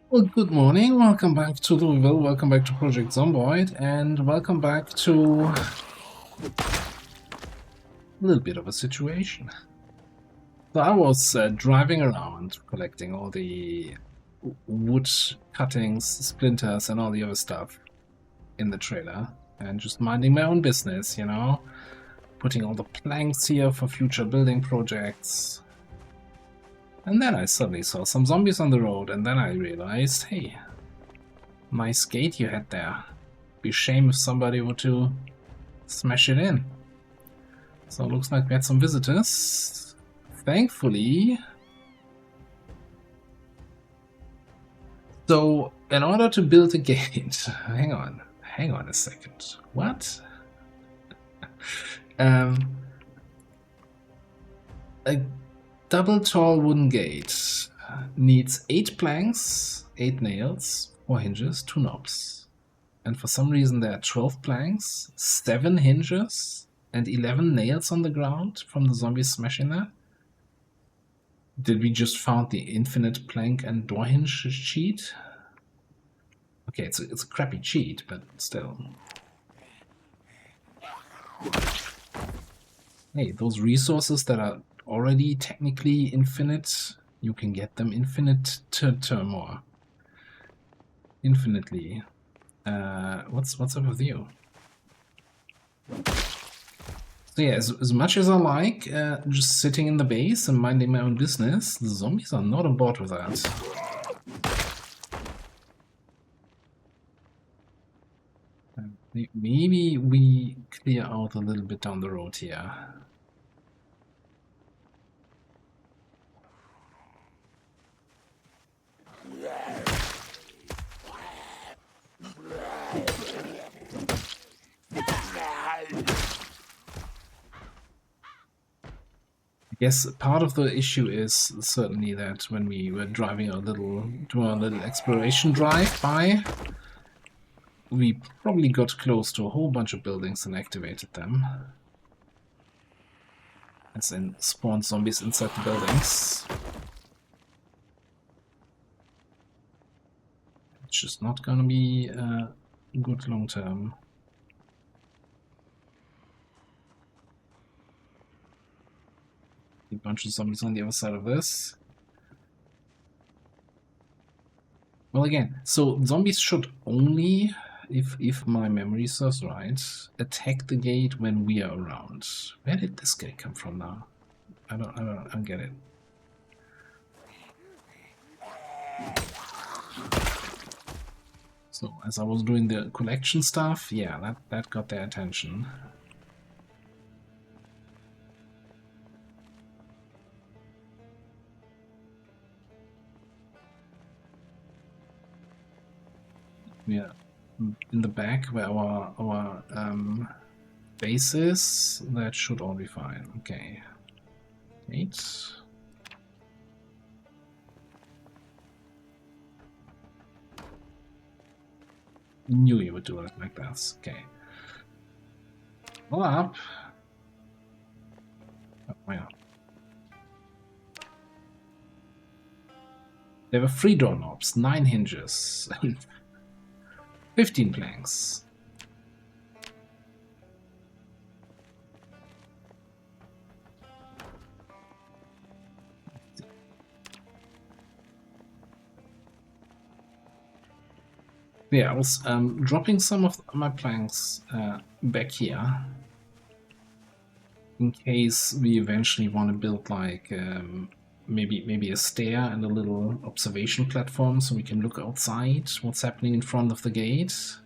Well, good morning. Welcome back to Louisville. Welcome back to Project Zomboid, and welcome back to a little bit of a situation. So I was driving around collecting all the wood cuttings, splinters, and all the other stuff in the trailer, and just minding my own business, putting all the planks here for future building projects. And then I suddenly saw some zombies on the road, and then I realized, hey, nice gate you had there. Be a shame if somebody were to smash it in. So it looks like we had some visitors. Thankfully. So in order to build a gate, hang on a second. What? A double tall wooden gate needs 8 planks, 8 nails, 4 hinges, 2 knobs. And for some reason there are 12 planks, 7 hinges, and 11 nails on the ground from the zombies smashing that. Did we just found the infinite plank and door hinge cheat? Okay, it's a crappy cheat, but still. Hey, those resources that are already technically infinite, you can get them infinite to more. Infinitely. What's up with you? So yeah, as much as I like just sitting in the base and minding my own business, the zombies are not on board with that. Maybe we clear out a little bit down the road here. I guess part of the issue is certainly that when we were driving doing a little exploration drive by, we probably got close to a whole bunch of buildings and activated them. As in, spawned zombies inside the buildings. It's just not gonna be good long term. A bunch of zombies on the other side of this. Well, again, so zombies should only, if my memory serves right, attack the gate when we are around. Where did this guy come from now? I don't get it. So as I was doing the collection stuff, yeah, that got their attention. Yeah, in the back where our base is, that should all be fine. Okay, 8. Knew you would do it like this. Okay. Pull up. Oh, why not? There were 3 doorknobs, 9 hinges, 15 planks. Yeah, I was dropping some of my planks back here in case we eventually want to build like maybe a stair and a little observation platform so we can look outside what's happening in front of the gate.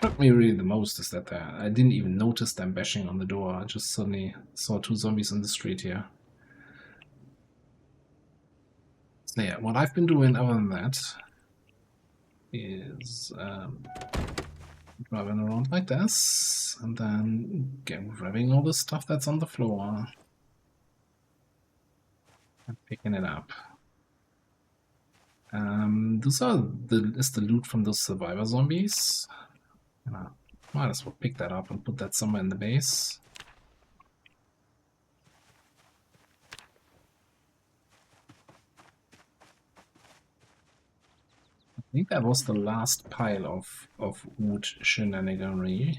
Shocked me really the most is that I didn't even notice them bashing on the door. I just suddenly saw 2 zombies in the street here. So yeah, what I've been doing other than that is driving around like this and then grabbing all the stuff that's on the floor and picking it up. This is the loot from those survivor zombies. Might as well pick that up and put that somewhere in the base. I think that was the last pile of wood shenaniganry.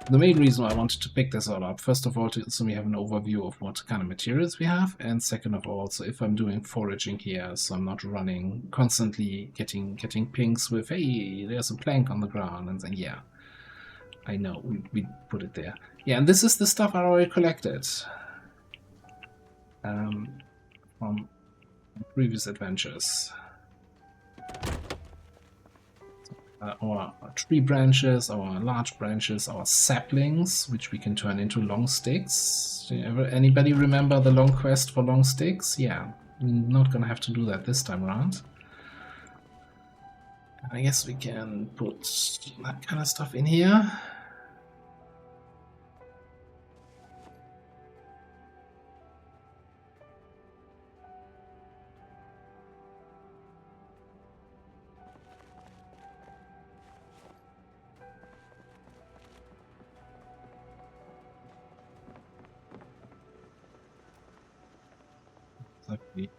The main reason why I wanted to pick this all up, first of all, so we have an overview of what kind of materials we have, and second of all, so if I'm doing foraging here, so I'm not running constantly getting pings with, hey, there's a plank on the ground, and then yeah, I know we put it there. Yeah, and this is the stuff I already collected from previous adventures. Our tree branches, our large branches, our saplings, which we can turn into long sticks. Anybody remember the long quest for long sticks? Yeah, we're not gonna have to do that this time around. I guess we can put that kind of stuff in here.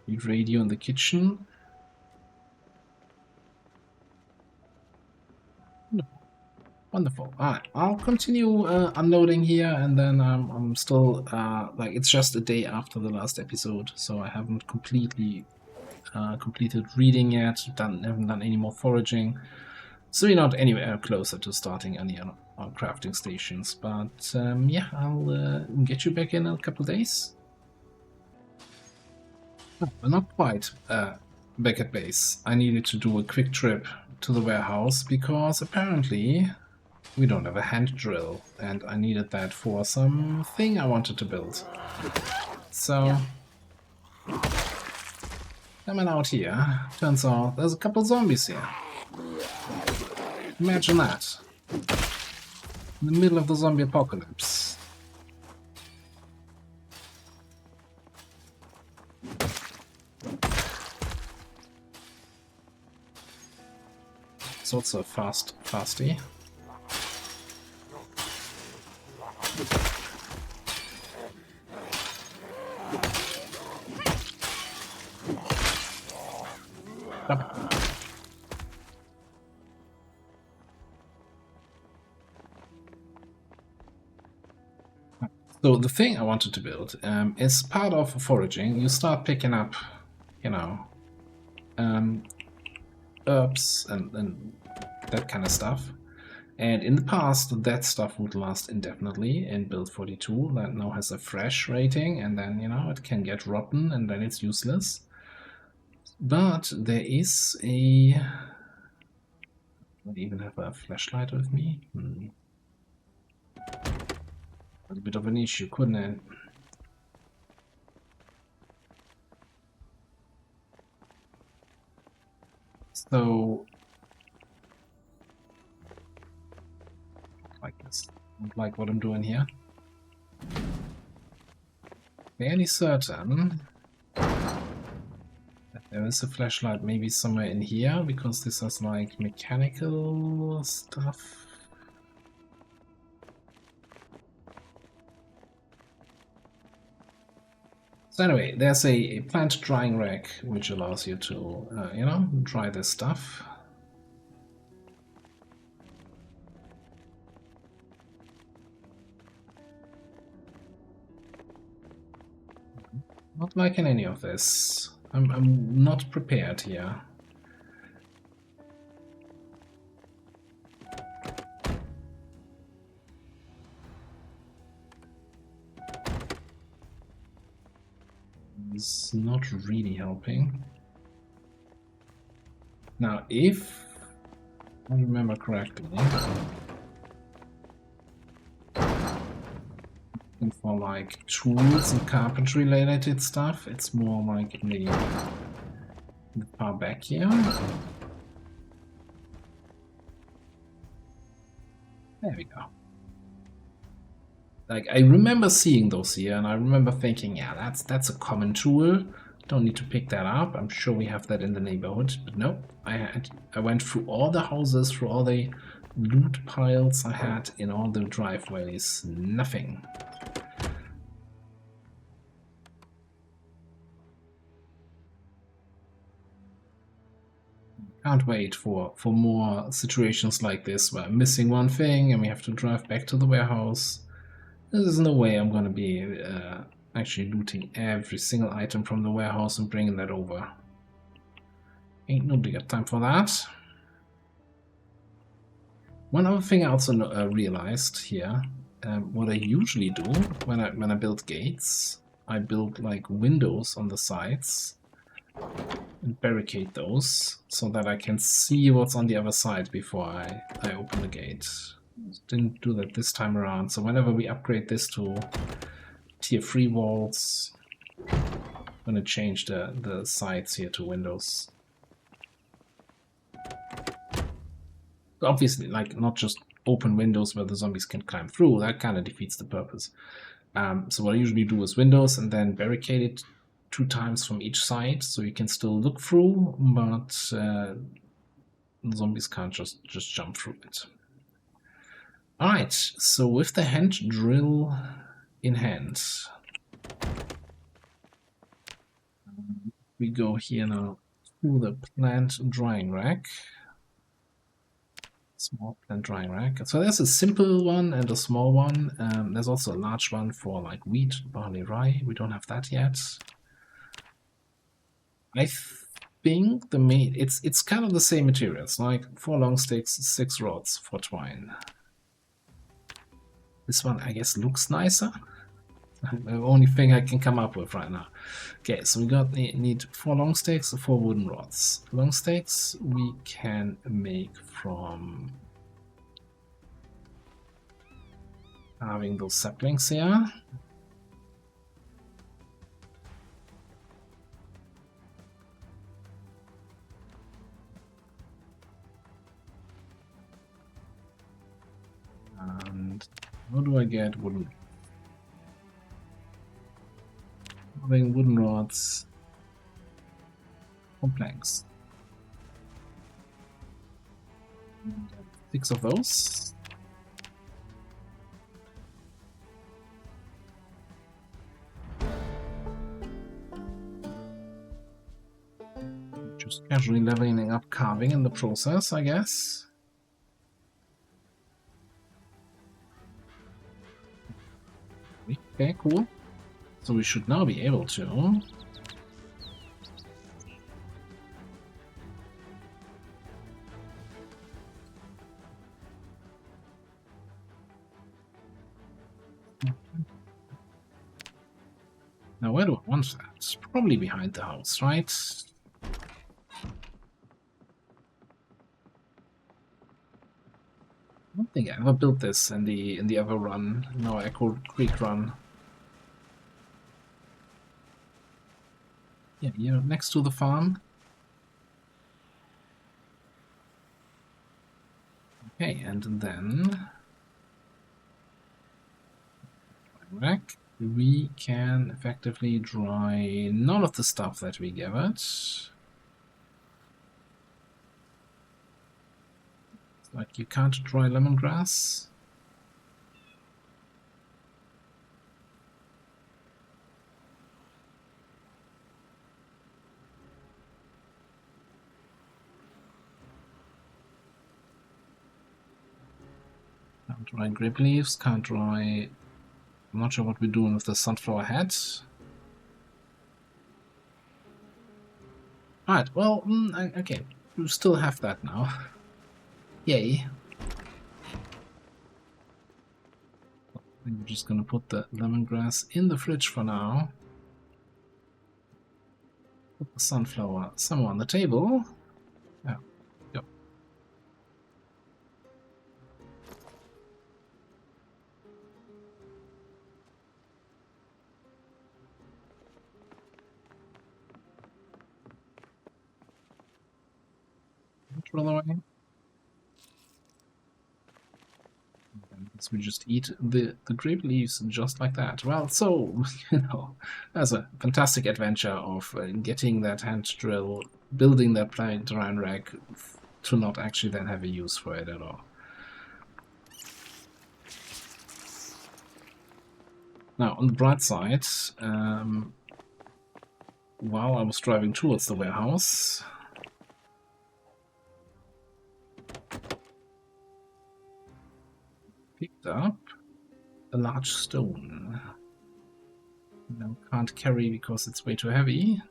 The radio in the kitchen. Wonderful. All right, I'll continue unloading here, and then I'm still like it's just a day after the last episode, so I haven't completely completed reading yet. Haven't done any more foraging, so we're not anywhere closer to starting any crafting stations. But yeah, I'll get you back in a couple days. Well, not quite back at base. I needed to do a quick trip to the warehouse because apparently we don't have a hand drill, and I needed that for something I wanted to build. So, coming out here, turns out there's a couple zombies here. Imagine that. In the middle of the zombie apocalypse. It's also a fasty. So the thing I wanted to build is part of foraging. You start picking up, you know, herbs and that kind of stuff. And in the past, that stuff would last indefinitely in build 42. That now has a fresh rating, and then, you know, it can get rotten, and then it's useless. But there is a... I even have a flashlight with me. A bit of an issue, couldn't it? So... like this. Don't like what I'm doing here. Fairly certain that there is a flashlight maybe somewhere in here, because this has like mechanical stuff. So anyway, there's a plant drying rack which allows you to, you know, dry this stuff. Not liking any of this. I'm not prepared here. It's not really helping. Now, if I remember correctly, for like tools and carpentry related stuff, it's more like in the far back here. There we go. Like, I remember seeing those here, and I remember thinking, yeah, that's a common tool. Don't need to pick that up. I'm sure we have that in the neighborhood. But no, I went through all the houses, through all the loot piles I had in all the driveways. Nothing. Can't wait for more situations like this where I'm missing one thing and we have to drive back to the warehouse. There's no way I'm gonna be actually looting every single item from the warehouse and bringing that over. Ain't nobody got time for that. One other thing I also realized here, what I usually do when I build gates, I build like windows on the sides and barricade those so that I can see what's on the other side before I open the gate. Didn't do that this time around, so whenever we upgrade this to tier 3 walls, I'm going to change the sides here to windows. Obviously, like, not just open windows where the zombies can climb through, that kind of defeats the purpose. So what I usually do is windows and then barricade it 2 times from each side, so you can still look through, but zombies can't just jump through it. Alright, so with the hand drill in hand, we go here now to the plant drying rack. Small plant drying rack. So there's a simple one and a small one. There's also a large one for like wheat, barley, rye. We don't have that yet. I think the main it's kind of the same materials, like 4 long sticks, 6 rods for twine. This one I guess looks nicer. The only thing I can come up with right now. Okay, so we need 4 long sticks, 4 wooden rods. Long sticks we can make from having those saplings here. And how do I get wooden? Having wooden rods from planks. 6 of those. Just casually leveling up carving in the process, I guess. Okay, cool. So we should now be able to now where do I want that? It's probably behind the house, right? I don't think I ever built this in the other run, no Echo Creek run. Yeah, you're next to the farm. Okay, and then rack, we can effectively dry none of the stuff that we gathered. Like you can't dry lemongrass. Can't dry grape leaves, can't dry... I'm not sure what we're doing with the sunflower head. Alright, well, okay, we still have that now. Yay. I'm just gonna put the lemongrass in the fridge for now. Put the sunflower somewhere on the table. Yeah, yep. Throw away. So we just eat the grape leaves just like that. Well, so, you know, that's a fantastic adventure of getting that hand drill, building that terrain rack to not actually then have a use for it at all. Now, on the bright side, while I was driving towards the warehouse, picked up a large stone. Now can't carry because it's way too heavy.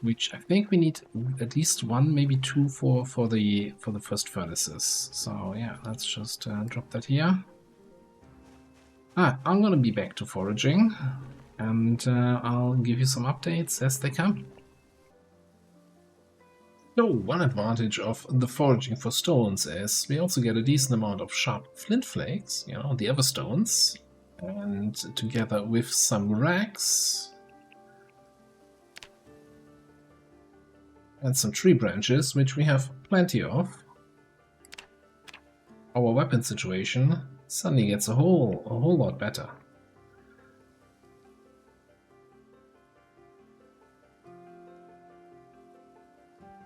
Which I think we need at least one, maybe two for the first furnaces. So yeah, let's just drop that here. I'm gonna be back to foraging, and I'll give you some updates as they come. So one advantage of the foraging for stones is we also get a decent amount of sharp flint flakes, you know, the other stones, and together with some rags and some tree branches, which we have plenty of, our weapon situation suddenly gets a whole lot better.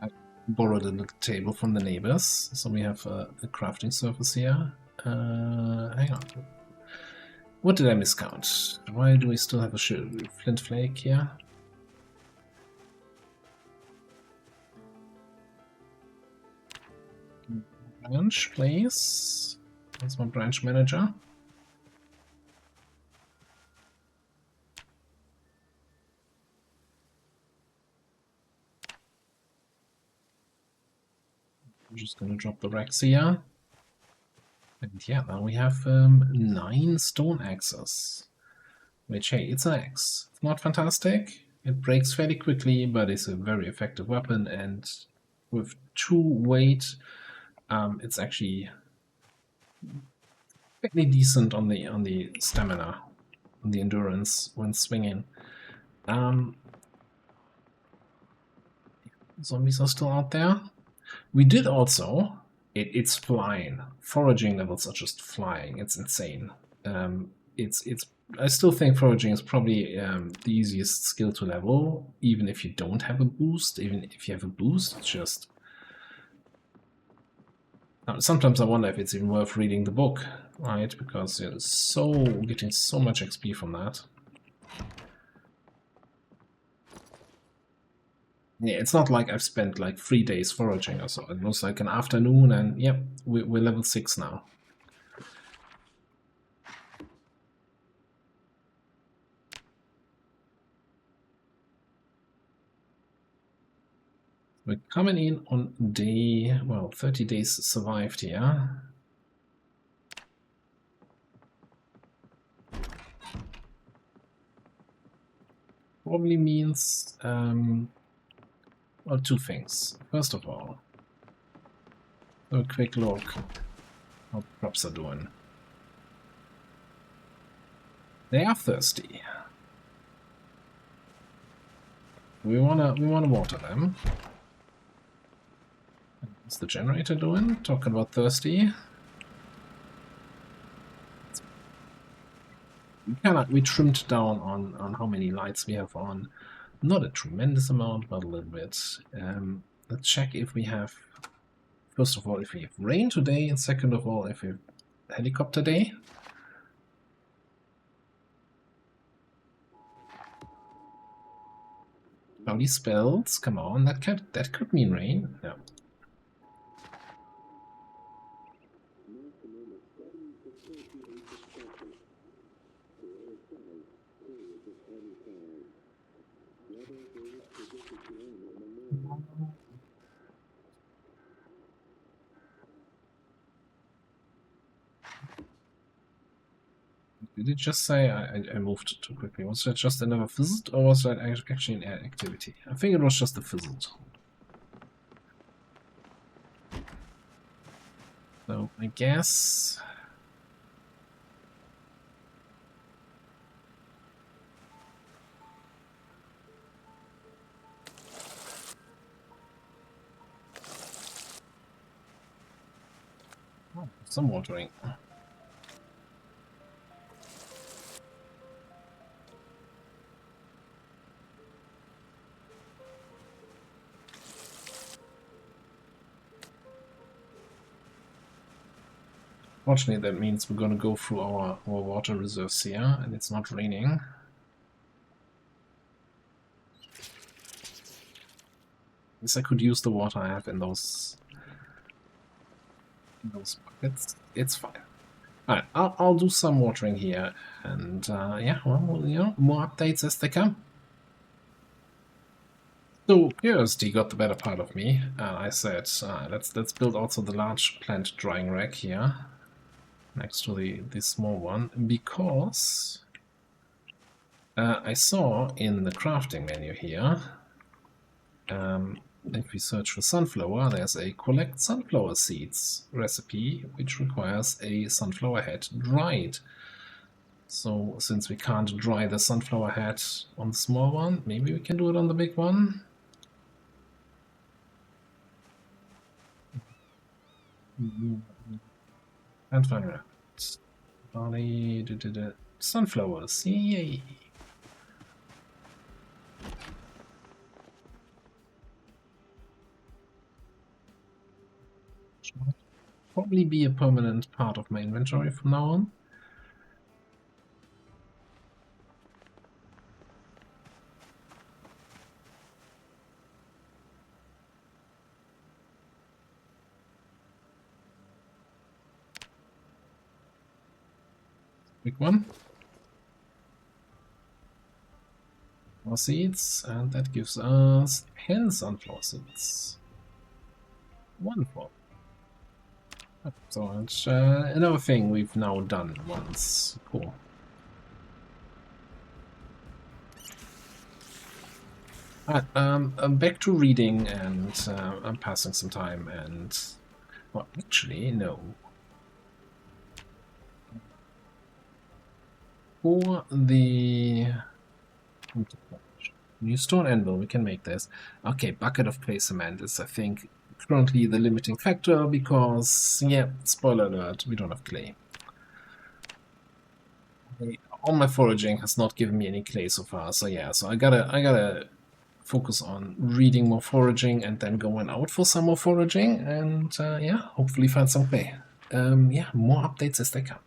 I borrowed a little table from the neighbors, so we have a crafting surface here. Hang on. What did I miscount? Why do we still have a flint flake here? Branch, please. That's my branch manager. I'm just gonna drop the racks here. And yeah, now we have 9 stone axes. Which, hey, it's an axe. It's not fantastic. It breaks fairly quickly, but it's a very effective weapon, and with 2 weight, it's actually fairly decent on the stamina, on the endurance when swinging. Zombies are still out there. We did also. It's flying. Foraging levels are just flying. It's insane. It's. I still think foraging is probably the easiest skill to level, even if you don't have a boost. Even if you have a boost, it's just. Sometimes I wonder if it's even worth reading the book, right? Because you're getting so much XP from that. Yeah, it's not like I've spent like 3 days foraging or so. It was like an afternoon, and yep, we're level 6 now. We're coming in on day, well, 30 days survived here. Probably means, well, 2 things. First of all, a quick look how the crops are doing. They are thirsty. We wanna water them. What's the generator doing? Talking about thirsty. We trimmed down on how many lights we have on. Not a tremendous amount, but a little bit. Let's check if we have, first of all, if we have rain today, and second of all, if we have helicopter day. Cloudy spells, come on, that could mean rain. No. Did it just say I moved too quickly? Was that just another visit, or was that actually an activity? I think it was just a visit. So I guess Oh, some watering. Fortunately, that means we're gonna go through our water reserves here, and it's not raining. At least I could use the water I have in those buckets. It's fine. Alright, I'll do some watering here, and yeah, well, you know, more updates as they come. So curiosity got the better part of me. I said, let's build also the large plant drying rack here, next to the small one, because I saw in the crafting menu here, if we search for sunflower, there's a collect sunflower seeds recipe, which requires a sunflower head dried. So since we can't dry the sunflower head on the small one, maybe we can do it on the big one. And fire. Barley, sunflowers, yay! Should probably be a permanent part of my inventory from now on. Big one. More seeds, and that gives us 10 sunflower seeds. Wonderful. So it's another thing we've now done once. Cool. Back to reading, and I'm passing some time, and well, actually, no. For the new stone anvil, we can make this. Okay, bucket of clay cement is, I think, currently the limiting factor because, yeah, spoiler alert, we don't have clay. All my foraging has not given me any clay so far, so yeah, so I gotta focus on reading more foraging and then going out for some more foraging and yeah, hopefully find some clay. Yeah, more updates as they come.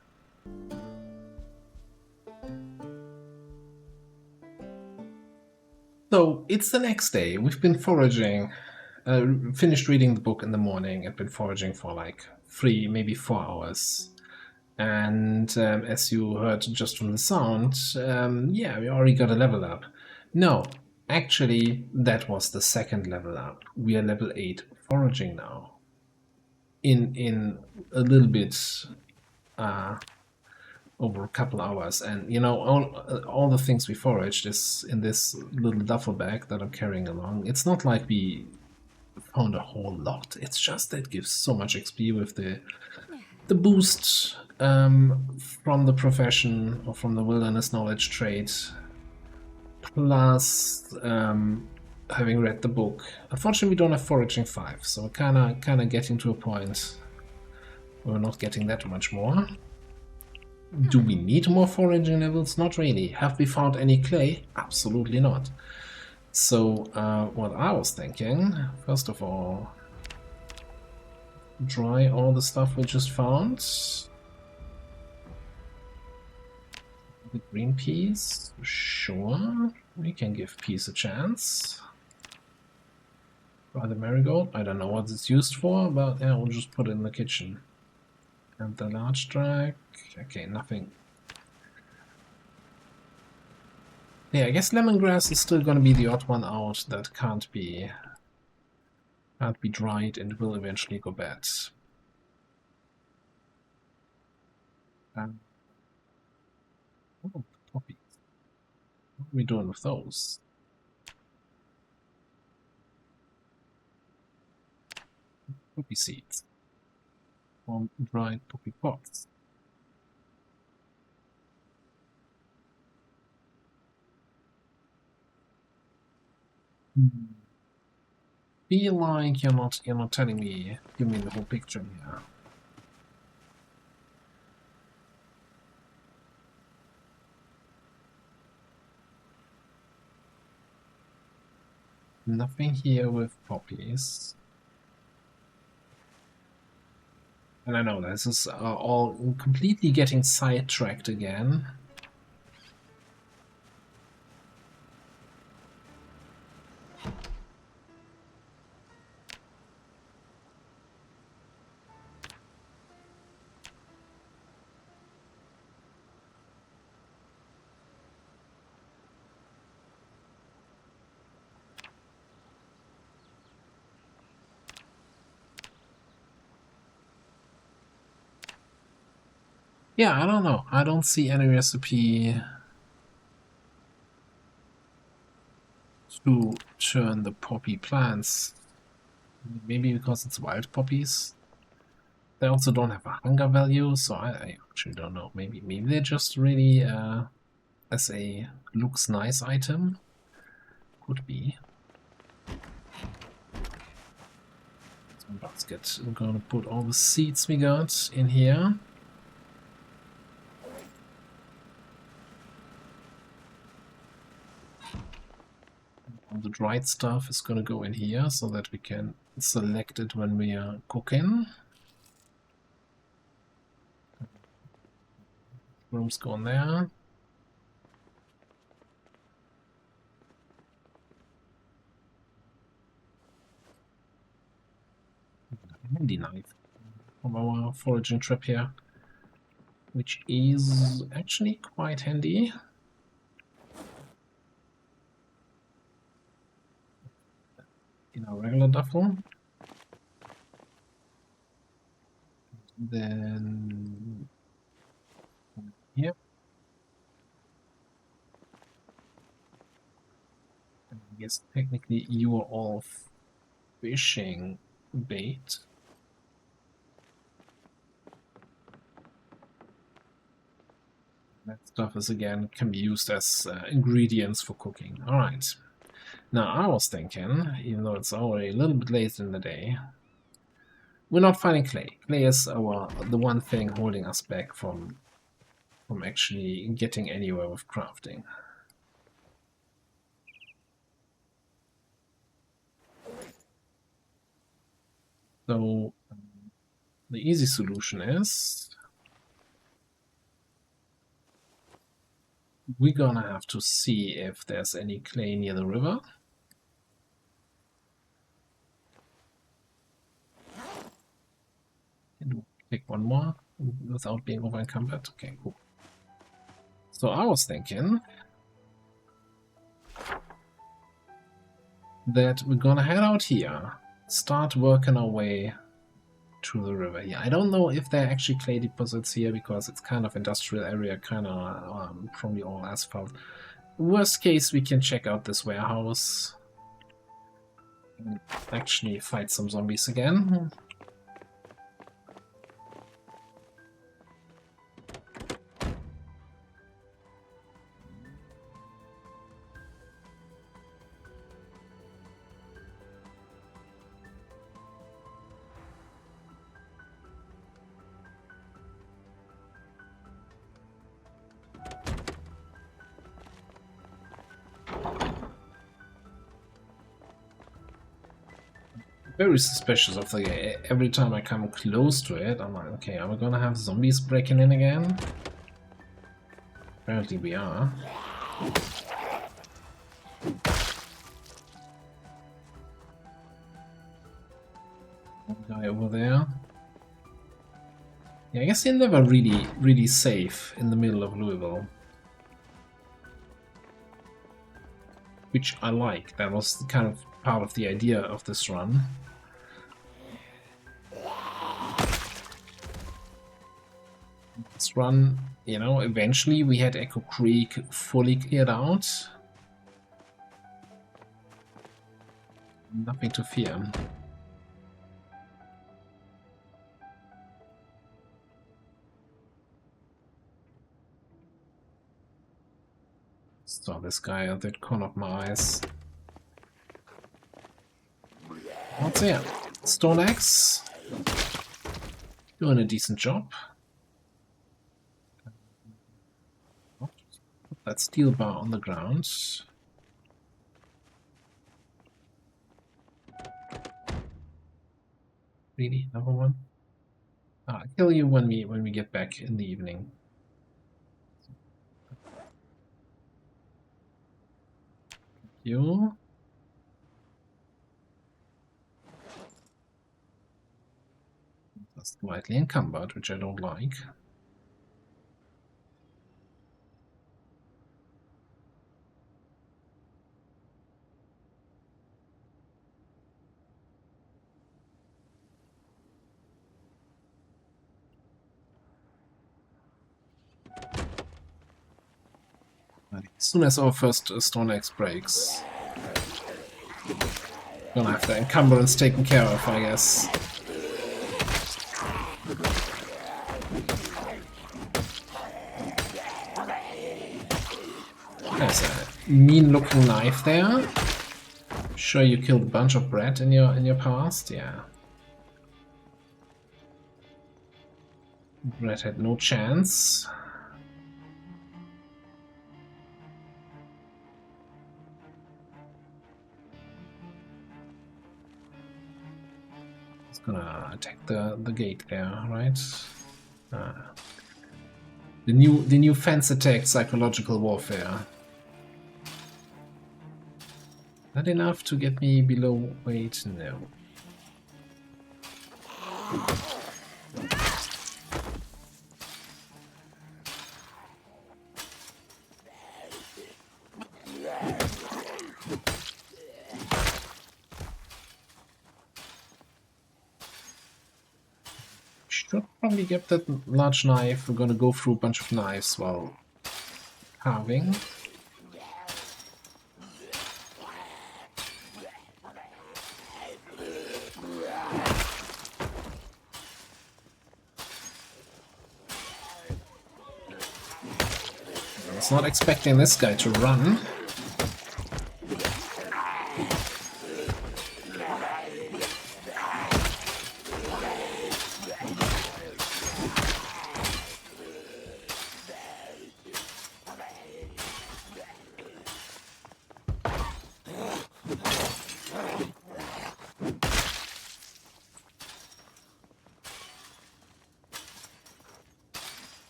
So it's the next day. We've been foraging, finished reading the book in the morning and been foraging for like 3, maybe 4 hours. And as you heard just from the sound, yeah, we already got a level up. No, actually, that was the second level up. We are level 8 foraging now. In a little bit over a couple hours, and you know, all the things we foraged is in this little duffel bag that I'm carrying along. It's not like we found a whole lot. It's just that it gives so much XP with the boost from the profession or from the wilderness knowledge trait, plus having read the book. Unfortunately, we don't have foraging 5, so we're kind of getting to a point where we're not getting that much more. Do we need more foraging levels? Not really. Have we found any clay? Absolutely not. So what I was thinking, first of all, dry all the stuff we just found. The green peas, sure. We can give peas a chance. Try the marigold. I don't know what it's used for, but yeah, we'll just put it in the kitchen. And the large drag. Okay, nothing. Yeah, I guess lemongrass is still gonna be the odd one out that can't be dried and will eventually go bad. Oh, poppies. What are we doing with those? Poppy seeds. Or dried poppy pods. Feel like you're not telling me, give me the whole picture here. Nothing here with poppies. And I know this is all completely getting sidetracked again. Yeah, I don't know. I don't see any recipe to turn the poppy plants. Maybe because it's wild poppies. They also don't have a hunger value, so I actually don't know. Maybe they're just really as a looks nice item. Could be. Some basket. I'm gonna put all the seeds we got in here. All the dried stuff is gonna go in here so that we can select it when we are cooking. Room's going there. Handy knife from our foraging trip here, which is actually quite handy. In our regular duffel. Then here. And I guess technically you are all fishing bait. That stuff is again can be used as ingredients for cooking. All right. Now I was thinking, even though it's already a little bit late in the day, we're not finding clay. Clay is the one thing holding us back from actually getting anywhere with crafting. So the easy solution is we're gonna have to see if there's any clay near the river. And take one more without being over encumbered. Okay, cool. So I was thinking that we're gonna head out here, start working our way to the river here. I don't know if there are actually clay deposits here because it's kind of industrial area, kind of probably all asphalt. Worst case, we can check out this warehouse and actually fight some zombies again. Very suspicious of the every time I come close to it, I'm like, okay, are we gonna have zombies breaking in again? Apparently we are. One guy over there. Yeah, I guess you're never really safe in the middle of Louisville. Which I like. That was kind of part of the idea of this run. This run, you know, eventually we had Echo Creek fully cleared out. Nothing to fear. Saw this guy at that corner of my eyes. What's here? Stone axe. Doing a decent job. Put that steel bar on the ground. Really? Another one? I'll kill you when we get back in the evening. You. That's slightly encumbered, which I don't like. As soon as our first Stone Axe breaks, gonna have the encumbrance taken care of, I guess. There's a mean-looking knife there. Sure, you killed a bunch of bread in your past, yeah. Bread had no chance. It's gonna attack the gate there, right? The new fence attack, psychological warfare. Not enough to get me below weight, no. Should probably get that large knife. We're gonna go through a bunch of knives while carving. I was not expecting this guy to run.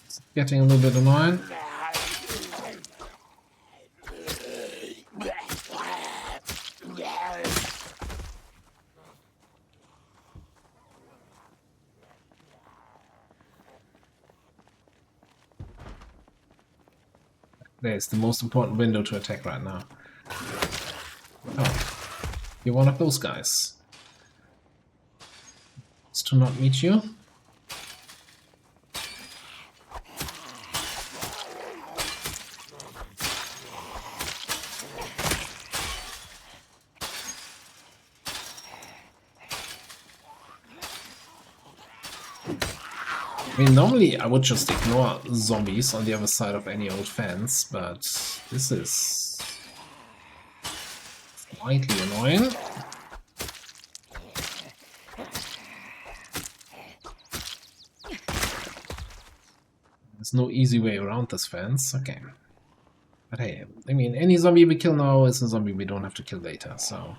It's getting a little bit annoying. There's the most important window to attack right now. Oh, you're one of those guys. It's to not meet you. I mean, normally I would just ignore zombies on the other side of any old fence, but this is slightly annoying. There's no easy way around this fence. Okay. But hey, I mean, any zombie we kill now is a zombie we don't have to kill later, so...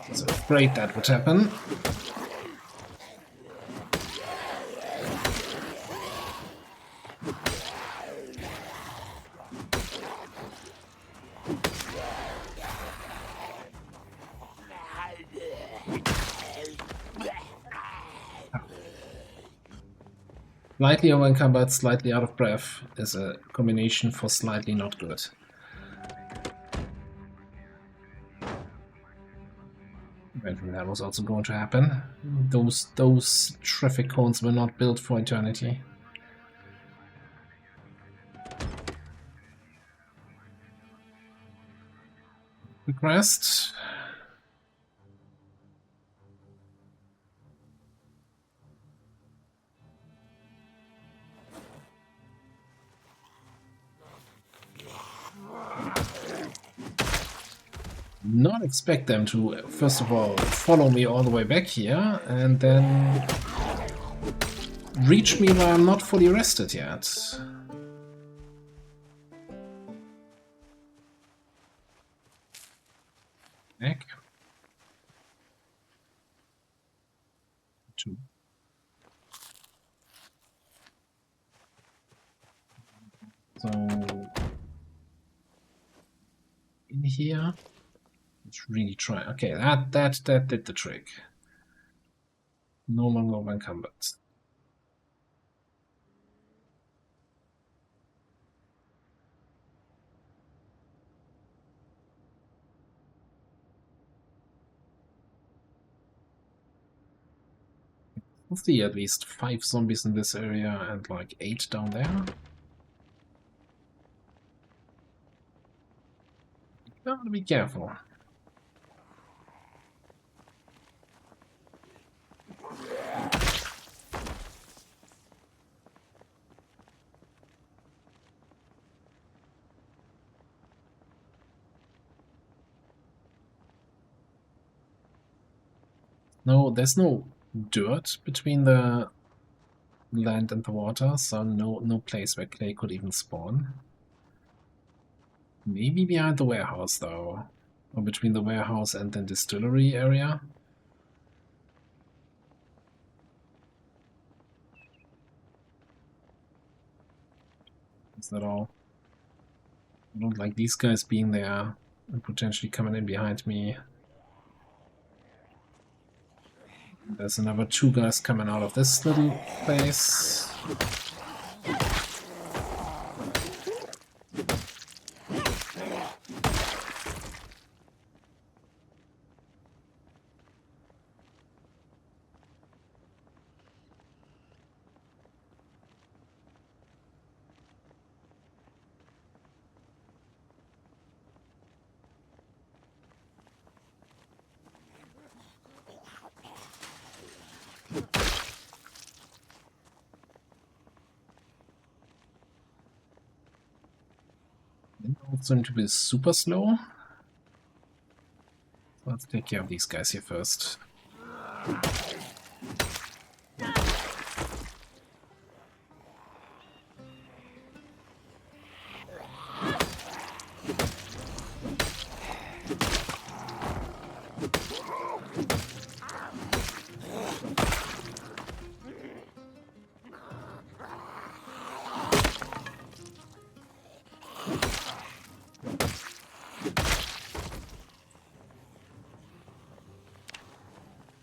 I was afraid that would happen. Slightly over-encumbered, slightly out of breath is a combination for slightly not good. Eventually that was also going to happen. Those traffic cones were not built for eternity. Quick rest. Not expect them to, first of all, follow me all the way back here, and then reach me while I'm not fully rested yet. Back. 2. So in here, let's really try. Okay, that did the trick. No longer encumbered. Hopefully at least 5 zombies in this area and like 8 down there. Gotta be careful. No, there's no dirt between the land and the water, so no place where clay could even spawn. Maybe behind the warehouse, though. Or between the warehouse and the distillery area. Is that all? I don't like these guys being there and potentially coming in behind me. There's another 2 guys coming out of this little place. They don't seem to be super slow. Let's take care of these guys here first.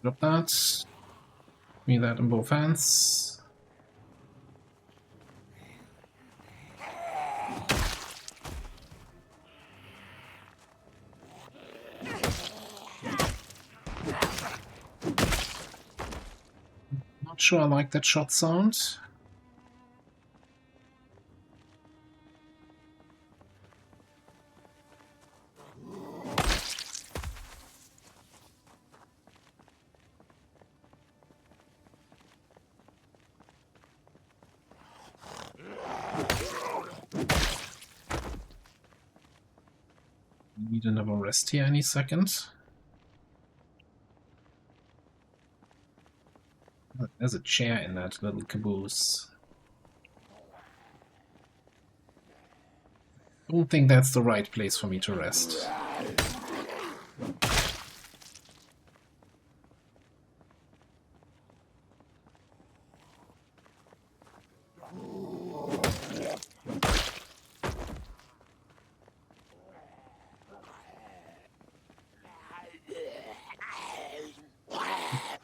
Drop that. Give me that in both hands. Not sure I like that shot sound. Need another rest here any second. There's a chair in that little caboose. Don't think that's the right place for me to rest.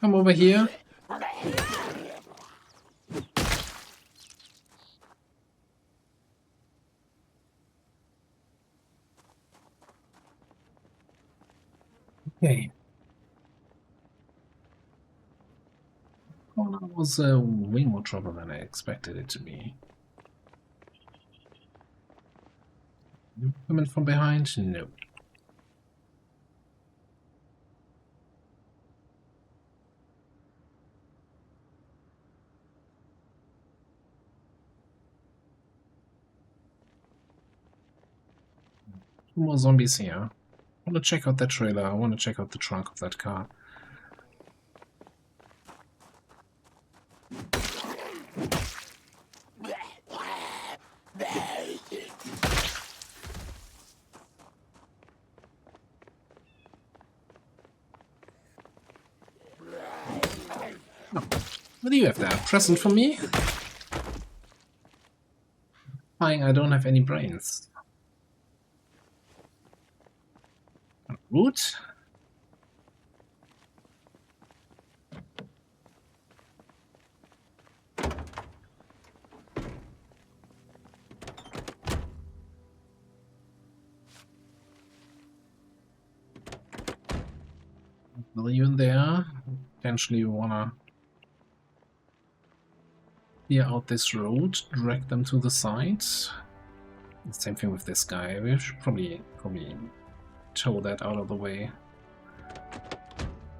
Come over here. Okay. Corner was way more trouble than I expected it to be. Coming from behind? No. Two more zombies here. I want to check out that trailer. I want to check out the trunk of that car. Oh, what do you have there? A present for me? Fine, I don't have any brains. Root? Well, even there, potentially you wanna clear out this road, drag them to the side. Same thing with this guy. We should probably tow that out of the way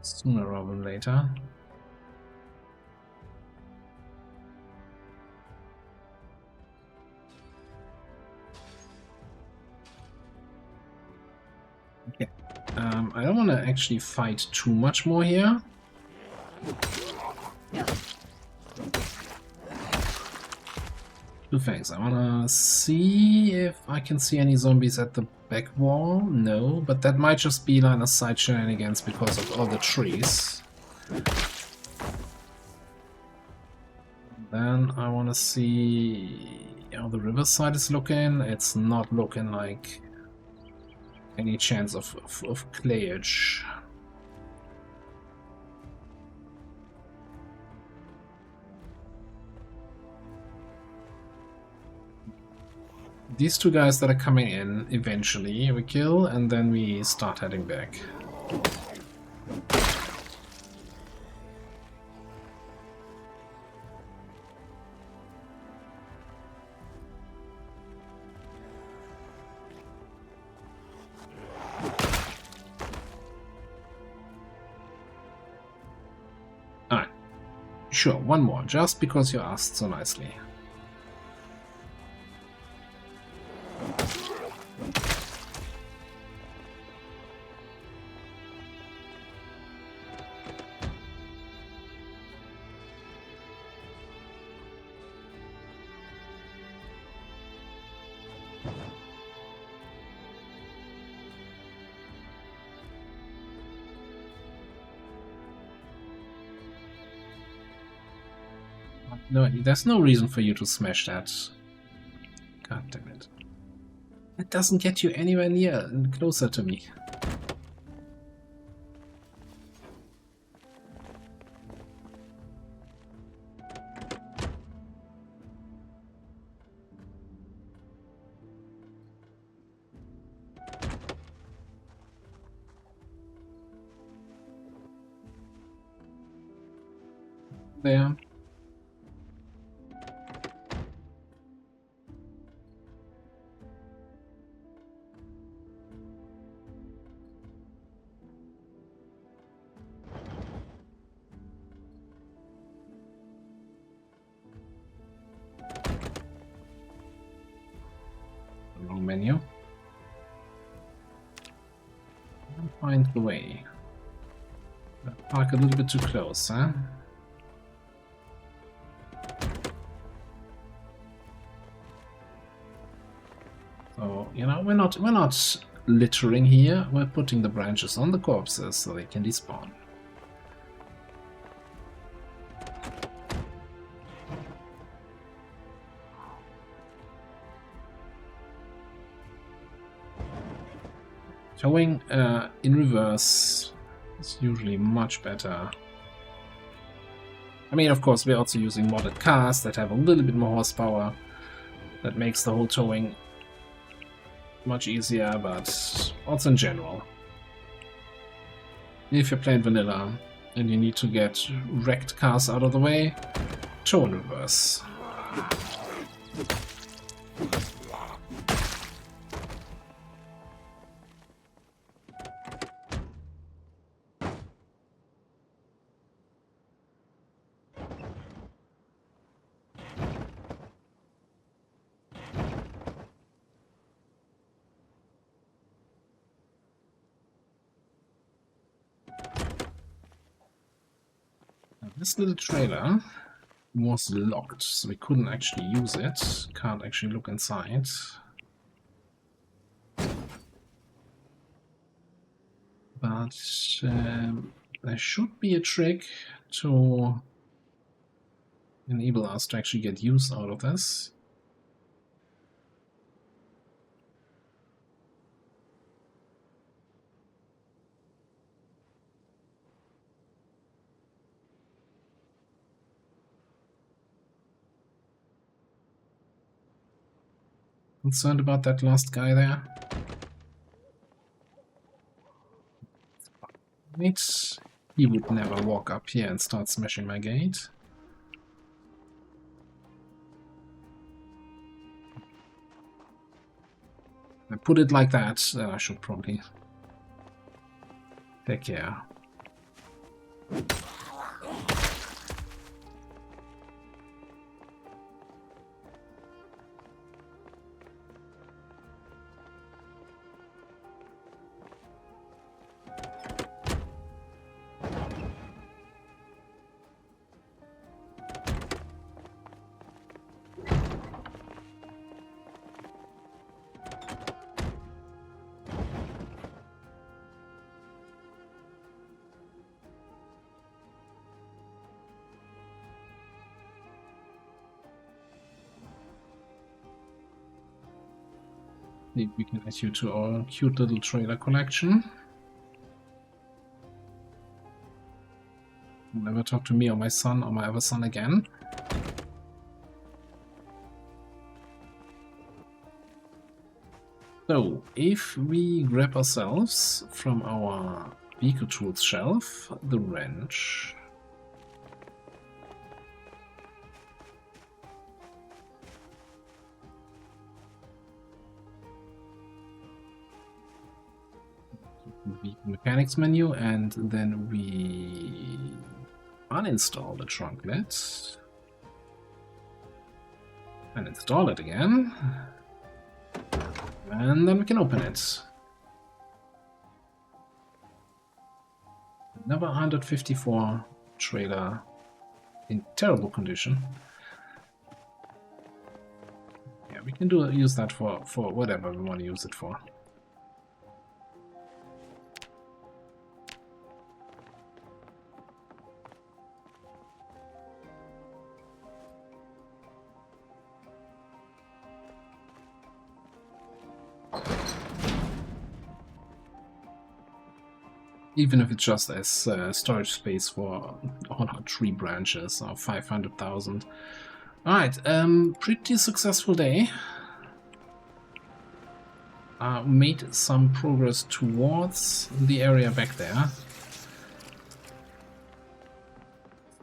sooner rather than later. Okay. I don't want to actually fight too much more here. Two things. I want to see if I can see any zombies at the back wall. No, but that might just be line of sight shenanigans because of all the trees. Then I want to see how the riverside is looking. It's not looking like any chance of clayage. These two guys that are coming in, eventually we kill, and then we start heading back. Alright. Sure, one more, just because you asked so nicely. No, there's no reason for you to smash that. God damn it. That doesn't get you anywhere near closer to me. There. Wrong menu. Find the way. Park a little bit too close, huh? So, you know, we're not littering here. We're putting the branches on the corpses so they can despawn. Towing in reverse is usually much better. I mean, of course, we're also using modded cars that have a little bit more horsepower. That makes the whole towing much easier, but also in general. If you're playing vanilla and you need to get wrecked cars out of the way, tow in reverse. This little trailer was locked, so we couldn't actually use it. Can't actually look inside. But there should be a trick to enable us to actually get use out of this. Concerned about that last guy there? Right. He would never walk up here and start smashing my gate. I put it like that, then I should probably take care. We can add you to our cute little trailer collection. Never talk to me or my son or my other son again. So, if we grab ourselves from our vehicle tools shelf the wrench, the mechanics menu, and then we uninstall the trunk lid and install it again, and then we can open it. Another 154 trailer in terrible condition. Yeah, we can use that for whatever we want to use it for. Even if it's just as storage space for all our tree branches of 500,000. Alright, pretty successful day. Made some progress towards the area back there.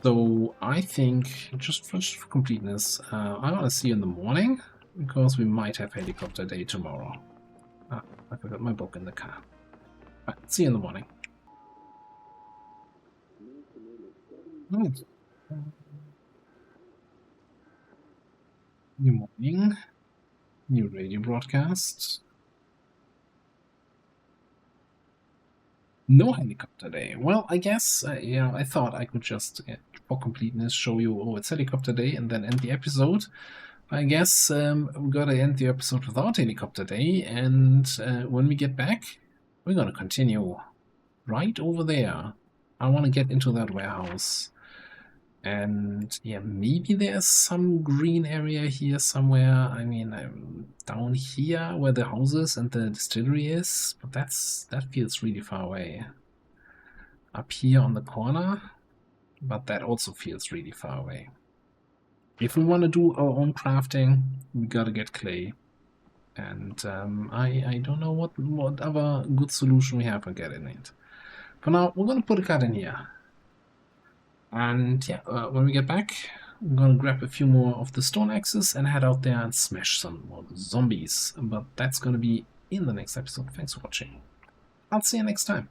So I think, just for completeness, I want to see you in the morning, because we might have helicopter day tomorrow. I forgot my book in the car. Right, see you in the morning. Right. New morning, new radio broadcast. No helicopter day. Well, I guess, I thought I could just, for completeness, show you, oh, it's helicopter day, and then end the episode. I guess we gotta end the episode without helicopter day, and when we get back, we're gonna continue right over there. I want to get into that warehouse. And yeah, maybe there's some green area here somewhere. I mean, I'm down here where the house is and the distillery is, but that feels really far away. Up here on the corner, but that also feels really far away. If we want to do our own crafting, we gotta get clay. And I don't know what other good solution we have for getting it. For now, we're gonna put a cut in here. And yeah, when we get back, I'm gonna grab a few more of the stone axes and head out there and smash some more zombies. But that's gonna be in the next episode. Thanks for watching. I'll see you next time.